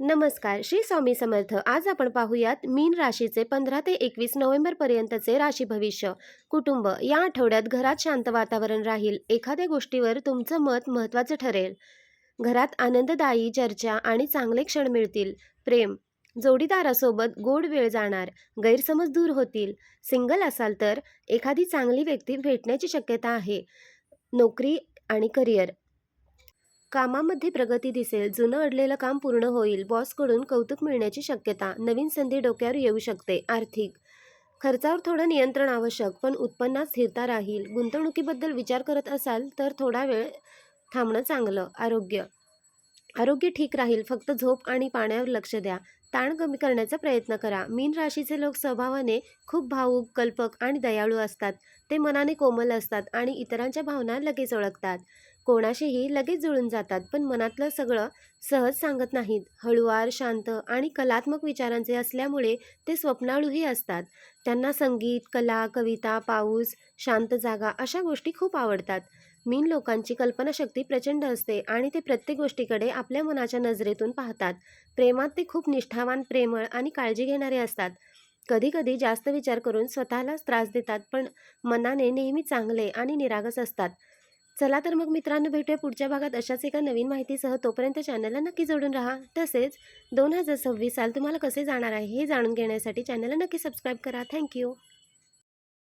नमस्कार, श्री स्वामी समर्थ. आज आपण पाहूयात मीन राशीचे 15 ते 21 नोव्हेंबर पर्यंतचे राशी भविष्य. कुटुंब. या आठवड्यात घरात शांत वातावरण राहील. एखाद्या गोष्टीवर तुमचं मत महत्त्वाचं ठरेल. घरात आनंददायी चर्चा आणि चांगले क्षण मिळतील. प्रेम. जोडीदारासोबत गोड वेळ जाणार. गैरसमज दूर होतील. सिंगल असाल तर एखादी चांगली व्यक्ती भेटण्याची शक्यता आहे. नोकरी आणि करिअर. कामामध्ये प्रगती दिसेल. जुनं अडलेलं काम पूर्ण होईल. बॉसकडून कौतुक मिळण्याची शक्यता. नवीन संधी डोक्यावर येऊ शकते. आर्थिक. खर्चावर थोडं नियंत्रण आवश्यक, पण उत्पन्नात स्थिरता राहील. गुंतवणुकीबद्दल विचार करत असाल तर थोडा वेळ थांबणं चांगलं. आरोग्य. आरोग्य ठीक राहील. फक्त झोप आणि पाण्यावर लक्ष द्या. ताण कमी करण्याचा प्रयत्न करा. मीन राशीचे लोक स्वभावाने खूप भावूक, कल्पक आणि दयाळू असतात. ते मनाने कोमल असतात आणि इतरांच्या भावना लगेच ओळखतात. कोणाशीही लगेच जुळून जातात, पण मनातलं सगळं सहज सांगत नाहीत. हळुवार, शांत आणि कलात्मक विचारांचे असल्यामुळे ते स्वप्नाळूही असतात. त्यांना संगीत, कला, कविता, पाऊस, शांत जागा अशा गोष्टी खूप आवडतात. मीन लोकांची कल्पनाशक्ती प्रचंड असते आणि ते प्रत्येक गोष्टीकडे आपल्या मनाच्या नजरेतून पाहतात. प्रेमात ते खूप निष्ठावान, प्रेमळ आणि काळजी घेणारे असतात. कधीकधी जास्त विचार करून स्वतःलाच त्रास देतात, पण मनाने नेहमी चांगले आणि निरागस असतात. चला तर मग मित्रांनो, भेटूया पुढच्या भागात अशाच एका नवीन माहितीसह. तोपर्यंत चॅनलला नक्की जोडून राहा. तसेच 2026 साल तुम्हाला कसे जाणार आहे हे जाणून घेण्यासाठी चॅनलला नक्की सबस्क्राईब करा. थँक्यू.